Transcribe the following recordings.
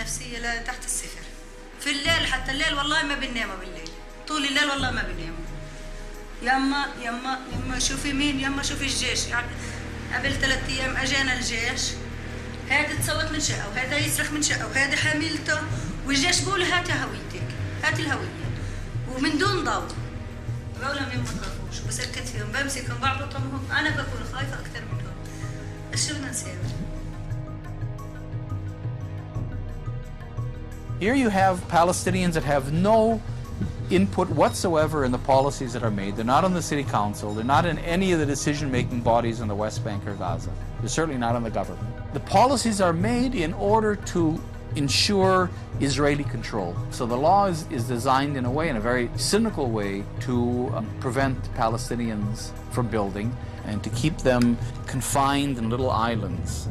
النفسية لا تحت الصفر. في الليل حتى الليل والله ما بنناموا بالليل، طول الليل والله ما بنناموا. يما شوفي مين، يما شوفي الجيش. يعني قبل 3 أيام أجانا الجيش، هذا تصوت من شقة وهذا يصرخ من شقة وهذا حاملته، والجيش بقول هاتي هويتك، هاتي الهوية، ومن دون ضوء. بقول لهم ما تخافوش، بسكت فيهم، بمسكهم بعبطهم، أنا بكون خايفة أكثر منهم. إيش بدنا نسوي؟ Here you have Palestinians that have no input whatsoever in the policies that are made. They're not on the city council. They're not in any of the decision-making bodies in the West Bank or Gaza. They're certainly not in the government. The policies are made in order to ensure Israeli control. So the law is designed in a way, in a very cynical way, to prevent Palestinians from building and to keep them confined in little islands,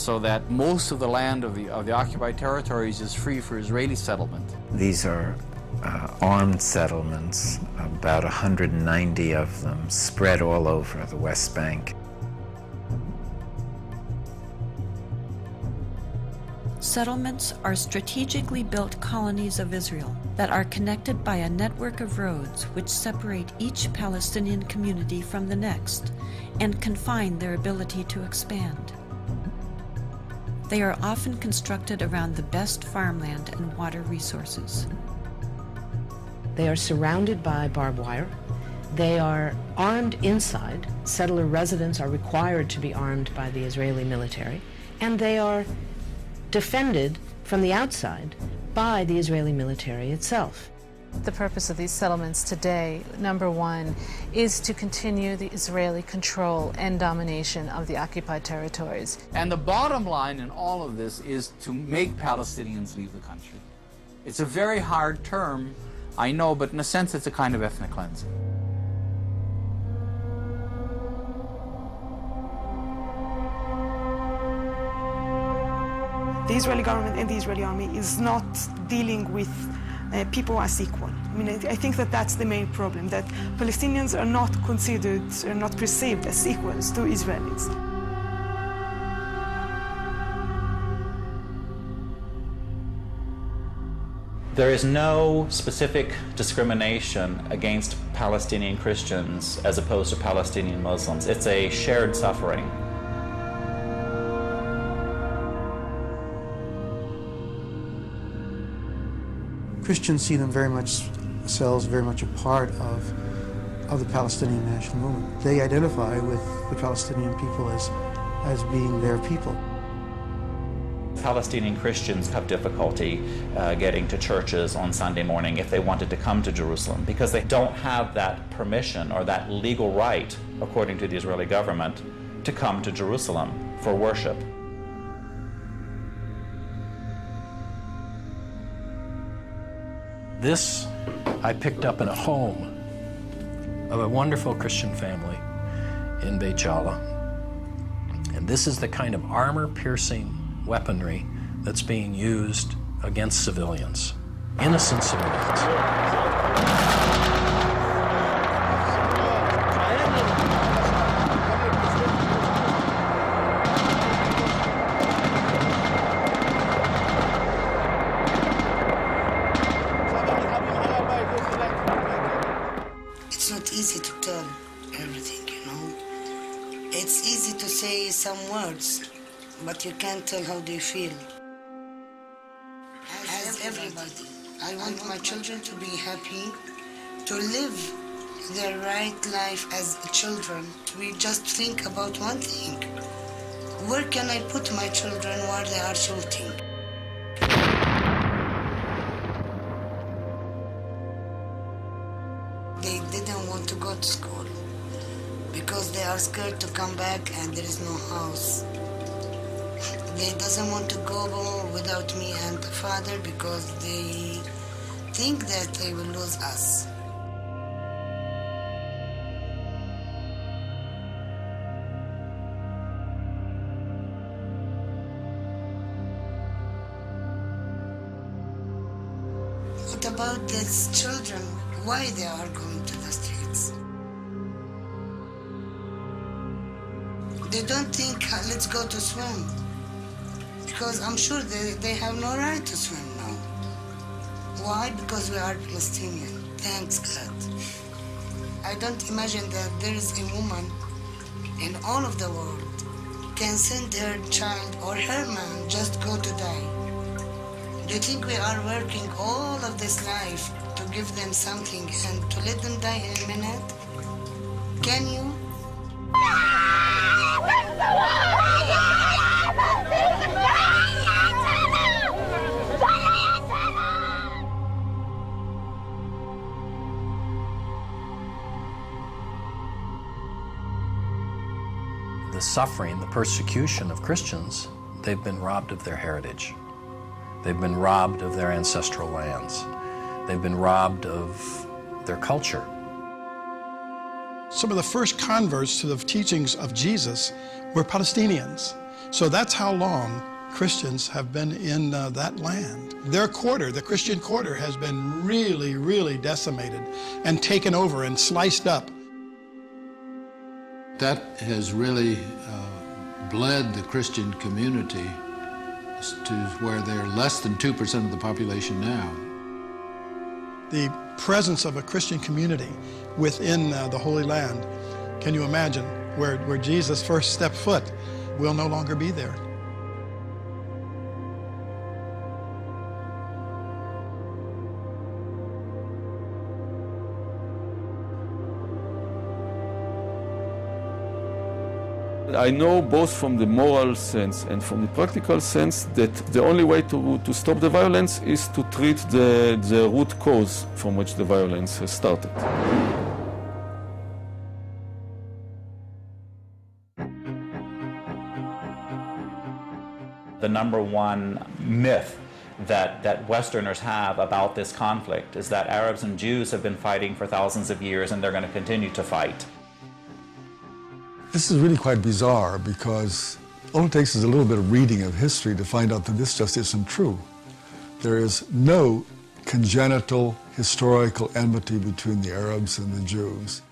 so that most of the land of the occupied territories is free for Israeli settlement. These are armed settlements, about 190 of them, spread all over the West Bank. Settlements are strategically built colonies of Israel that are connected by a network of roads which separate each Palestinian community from the next and confine their ability to expand. They are often constructed around the best farmland and water resources. They are surrounded by barbed wire. They are armed inside. Settler residents are required to be armed by the Israeli military. And they are defended from the outside by the Israeli military itself. The purpose of these settlements today, number one, is to continue the Israeli control and domination of the occupied territories. And the bottom line in all of this is to make Palestinians leave the country. It's a very hard term, I know, but in a sense it's a kind of ethnic cleansing. The Israeli government and the Israeli army is not dealing with people as equal. I mean, I think that that's the main problem, that Palestinians are not considered, are not perceived as equals to Israelis. There is no specific discrimination against Palestinian Christians as opposed to Palestinian Muslims. It's a shared suffering. Christians see themselves very much a part of the Palestinian national movement. They identify with the Palestinian people as being their people. Palestinian Christians have difficulty getting to churches on Sunday morning if they wanted to come to Jerusalem, because they don't have that permission or that legal right, according to the Israeli government, to come to Jerusalem for worship. This I picked up in a home of a wonderful Christian family in Beit Jala. And this is the kind of armor-piercing weaponry that's being used against civilians, innocent civilians. It's not easy to tell everything, you know. It's easy to say some words, but you can't tell how they feel. As everybody, I want my children to be happy, to live their right life as children. We just think about one thing. Where can I put my children while they are shooting? They didn't want to go to school because they are scared to come back and there is no house. They doesn't want to go without me and the father because they think that they will lose us. What about these children? Why they are going to the streets? They don't think, let's go to swim. Because I'm sure they have no right to swim now. Why? Because we are Palestinian. Thanks God. I don't imagine that there is a woman in all of the world can send her child or her man just go to die. Do you think we are working all of this life to give them something and to let them die in a minute? Can you? The suffering, the persecution of Christians, they've been robbed of their heritage. They've been robbed of their ancestral lands. They've been robbed of their culture. Some of the first converts to the teachings of Jesus were Palestinians. So that's how long Christians have been in that land. Their quarter, the Christian quarter, has been really, really decimated and taken over and sliced up. That has really bled the Christian community to where they're less than 2% of the population now. The presence of a Christian community within the Holy Land, can you imagine, where Jesus first stepped foot, will no longer be there. I know both from the moral sense and from the practical sense that the only way to stop the violence is to treat the root cause from which the violence has started. The number one myth that Westerners have about this conflict is that Arabs and Jews have been fighting for thousands of years and they're going to continue to fight. This is really quite bizarre because all it takes is a little bit of reading of history to find out that this just isn't true. There is no congenital historical enmity between the Arabs and the Jews.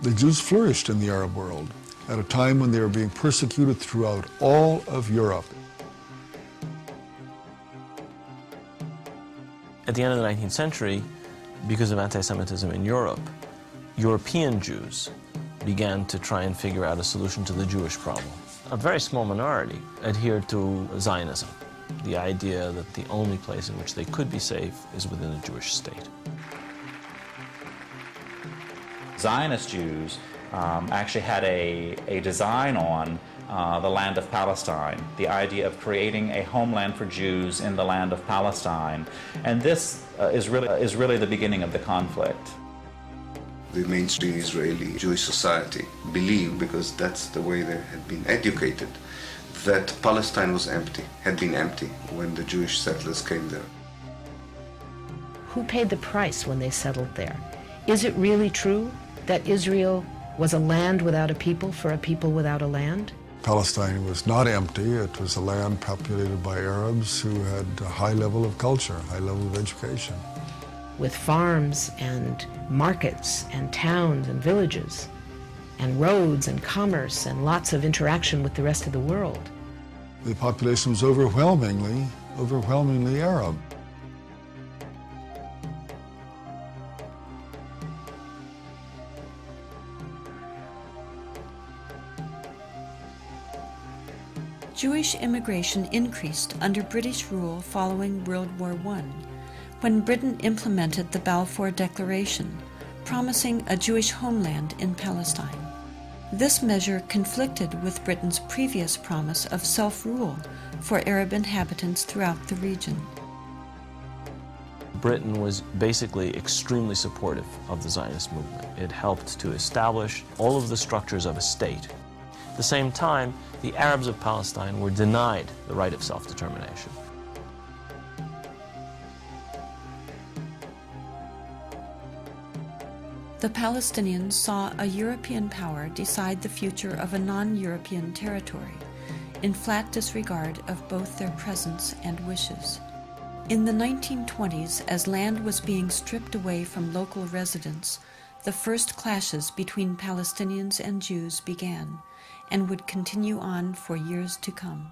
The Jews flourished in the Arab world at a time when they were being persecuted throughout all of Europe. At the end of the 19th century, because of anti-Semitism in Europe, European Jews began to try and figure out a solution to the Jewish problem. A very small minority adhered to Zionism, the idea that the only place in which they could be safe is within a Jewish state. Zionist Jews actually had a design on the land of Palestine, the idea of creating a homeland for Jews in the land of Palestine. And this is really the beginning of the conflict. The mainstream Israeli Jewish society believed, because that's the way they had been educated, that Palestine was empty, had been empty when the Jewish settlers came there. Who paid the price when they settled there? Is it really true that Israel was a land without a people for a people without a land? Palestine was not empty. It was a land populated by Arabs who had a high level of culture, high level of education. With farms and markets and towns and villages and roads and commerce and lots of interaction with the rest of the world. The population was overwhelmingly Arab. Jewish immigration increased under British rule following World War I, when Britain implemented the Balfour Declaration, promising a Jewish homeland in Palestine. This measure conflicted with Britain's previous promise of self-rule for Arab inhabitants throughout the region. Britain was basically extremely supportive of the Zionist movement. It helped to establish all of the structures of a state. At the same time, the Arabs of Palestine were denied the right of self-determination. The Palestinians saw a European power decide the future of a non-European territory, in flat disregard of both their presence and wishes. In the 1920s, as land was being stripped away from local residents, the first clashes between Palestinians and Jews began, and would continue on for years to come.